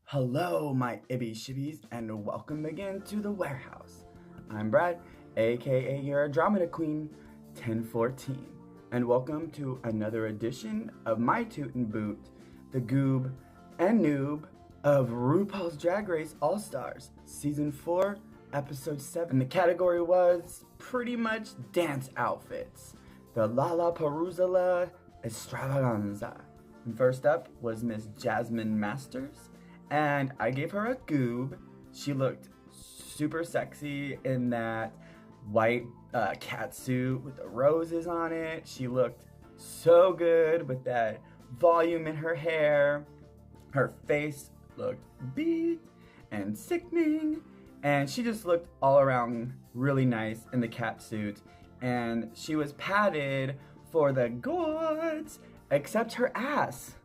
Hello, my ibby shibbies, and welcome again to the Warehouse. I'm Brad, aka your Andromeda Queen, 1014, and welcome to another edition of my Toot and Boot, the Goob and Noob of RuPaul's Drag Race All Stars, Season 4, Episode 7. The category was pretty much dance outfits. The Lalaparuza Extravaganza. And first up was Miss Jasmine Masters, and I gave her a Goob. She looked super sexy in that white cat suit with the roses on it. She looked so good with that volume in her hair. Her face looked beat and sickening, and she just looked all around really nice in the cat suit. And she was padded for the goods, except her ass.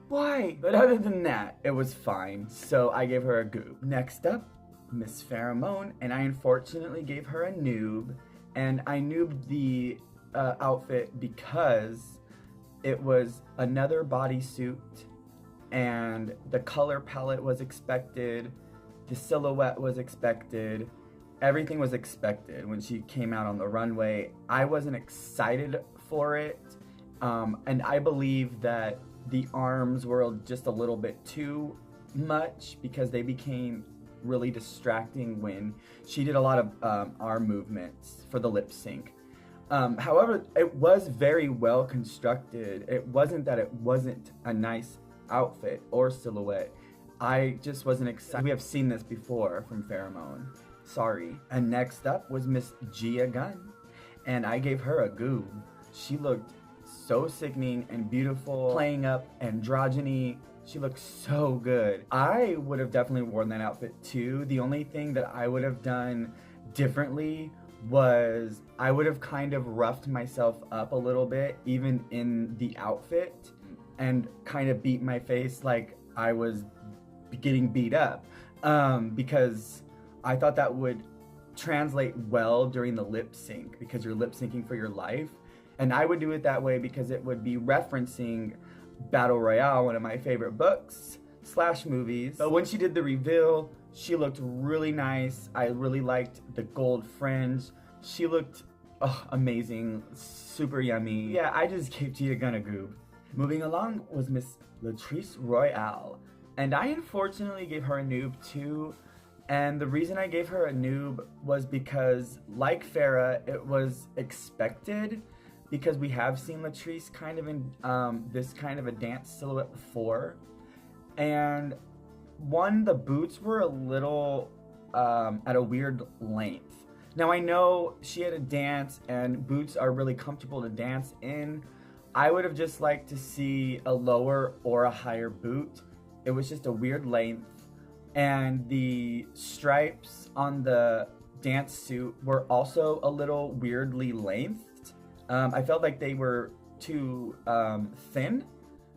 Why? But other than that, it was fine, so I gave her a Goob. Next up, Miss Pheromone, and I unfortunately gave her a Noob, and I noobed the outfit because it was another bodysuit, and the color palette was expected, the silhouette was expected, everything was expected when she came out on the runway. I wasn't excited for it, and I believe that the arms were just a little bit too much because they became really distracting when she did a lot of arm movements for the lip sync. However, it was very well constructed. It wasn't that it wasn't a nice outfit or silhouette. I just wasn't excited. We have seen this before from Pheromone. Sorry. And next up was Miss Gia Gunn, and I gave her a Goob. She looked so sickening and beautiful, playing up androgyny. She looked so good. I would have definitely worn that outfit too. The only thing that I would have done differently was I would have kind of roughed myself up a little bit, even in the outfit, and kind of beat my face like I was getting beat up, because I thought that would translate well during the lip sync, because you're lip syncing for your life. And I would do it that way because it would be referencing Battle Royale, one of my favorite books / movies. But when she did the reveal, she looked really nice. I really liked the gold fringe. She looked amazing, super yummy. Yeah, I just gave Gia Gunn a Goob. Moving along was Miss Latrice Royale, and I unfortunately gave her a Noob too. And the reason I gave her a Noob was because, like Farrah, it was expected, because we have seen Latrice kind of in this kind of a dance silhouette before. And one, the boots were a little at a weird length. Now I know she had a dance and boots are really comfortable to dance in. I would have just liked to see a lower or a higher boot. It was just a weird length. And the stripes on the dance suit were also a little weirdly lengthed. I felt like they were too thin,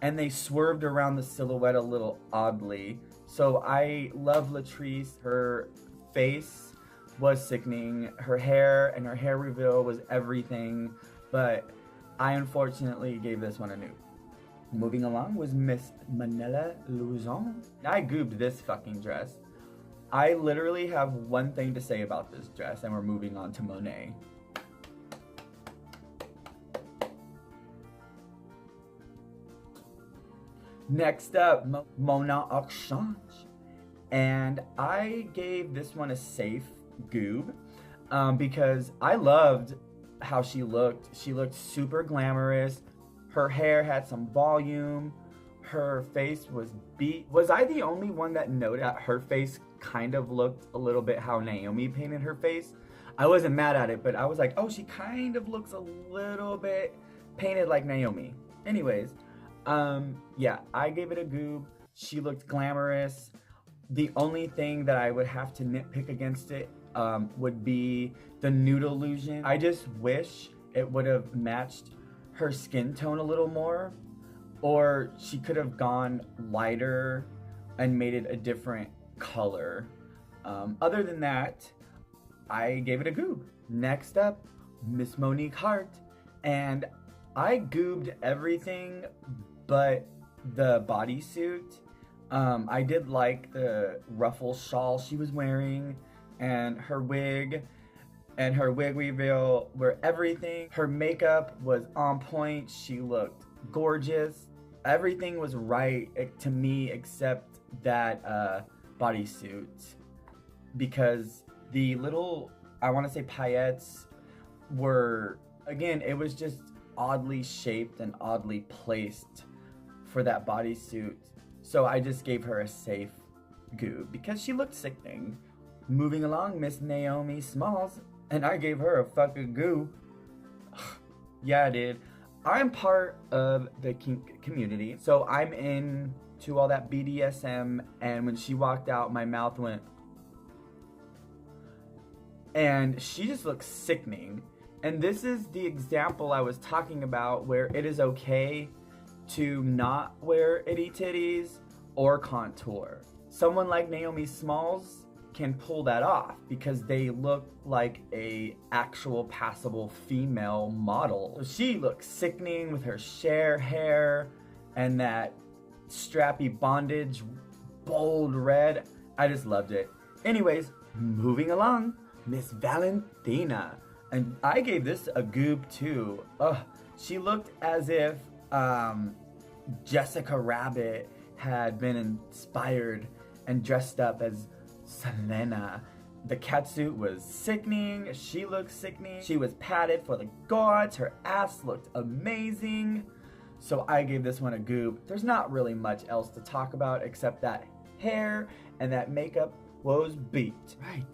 and they swerved around the silhouette a little oddly. So I love Latrice. Her face was sickening. Her hair and her hair reveal was everything. But I unfortunately gave this one a Noob. Moving along was Miss Manila Luzon. I goobed this fucking dress. I literally have one thing to say about this dress, and we're moving on to Monet. Next up, Mona Exchange, and I gave this one a safe Goob because I loved how she looked. She looked super glamorous. Her hair had some volume. Her face was beat. Was I the only one that noted that her face kind of looked a little bit how Naomi painted her face? I wasn't mad at it, but I was like, oh, she kind of looks a little bit painted like Naomi. Anyways, yeah, I gave it a Goob. She looked glamorous. The only thing that I would have to nitpick against it would be the nude illusion. I just wish it would have matched her skin tone a little more, or she could have gone lighter and made it a different color. Other than that, I gave it a Goob. Next up, Miss Monique Hart, and I goobed everything but the bodysuit. I did like the ruffle shawl she was wearing and her wig reveal where everything, her makeup was on point. She looked gorgeous. Everything was right to me except that bodysuit, because the little, I want to say paillettes were, again, it was just oddly shaped and oddly placed for that bodysuit. So I just gave her a safe Goob because she looked sickening. Moving along, Miss Naomi Smalls, and I gave her a fucking Goob. Yeah, I did. I'm part of the kink community, so I'm into all that BDSM, and when she walked out, my mouth went, and she just looks sickening. And this is the example I was talking about, where it is okay to not wear itty titties or contour. Someone like Naomi Smalls can pull that off because they look like a actual passable female model. So she looks sickening with her sheer hair and that strappy bondage, bold red. I just loved it. Anyways, moving along, Miss Valentina. And I gave this a Goob too. Ugh, she looked as if Jessica Rabbit had been inspired and dressed up as Selena. The catsuit was sickening. She looked sickening. She was padded for the gods. Her ass looked amazing. So I gave this one a Goob. There's not really much else to talk about except that hair and that makeup was beat. Right.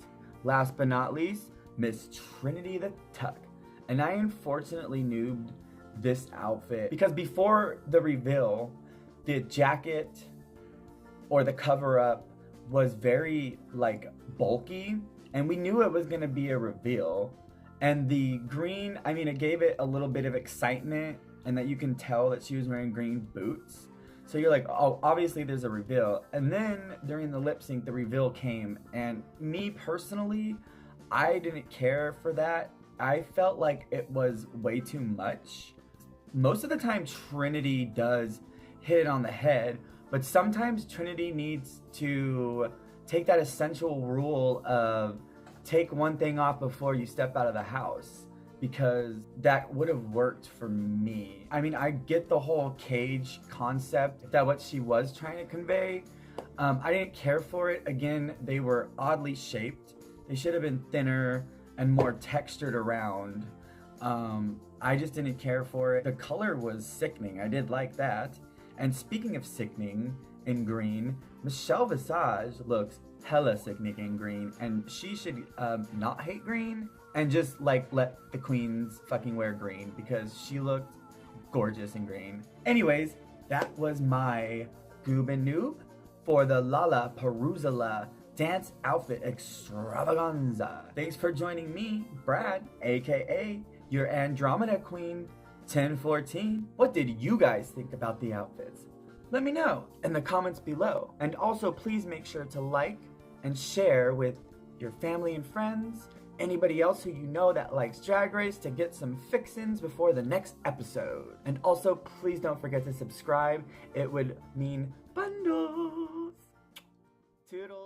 Last but not least, Miss Trinity the Tuck. And I unfortunately noobed this outfit because before the reveal, the jacket or the cover up was very like bulky, and we knew it was gonna be a reveal. And the green, I mean, it gave it a little bit of excitement, and that you can tell that she was wearing green boots. So you're like, oh, obviously there's a reveal. And then during the lip sync, the reveal came, and me personally, I didn't care for that. I felt like it was way too much. Most of the time, Trinity does hit it on the head, but sometimes Trinity needs to take that essential rule of take one thing off before you step out of the house, because that would have worked for me. I mean, I get the whole cage concept, that what she was trying to convey. I didn't care for it. Again, they were oddly shaped. They should have been thinner and more textured around. I just didn't care for it. The color was sickening. I did like that. And speaking of sickening in green, Michelle Visage looks hella sickening in green, and she should not hate green and just like let the queens fucking wear green because she looked gorgeous in green. Anyways, that was my Goob and Noob for the Lalaparuza dance outfit extravaganza. Thanks for joining me, Brad, aka your Andromeda Queen 1014. What did you guys think about the outfits? Let me know in the comments below. And also please make sure to like and share with your family and friends, anybody else who you know that likes Drag Race, to get some fixins before the next episode. And also please don't forget to subscribe. It would mean bundles. Toodles.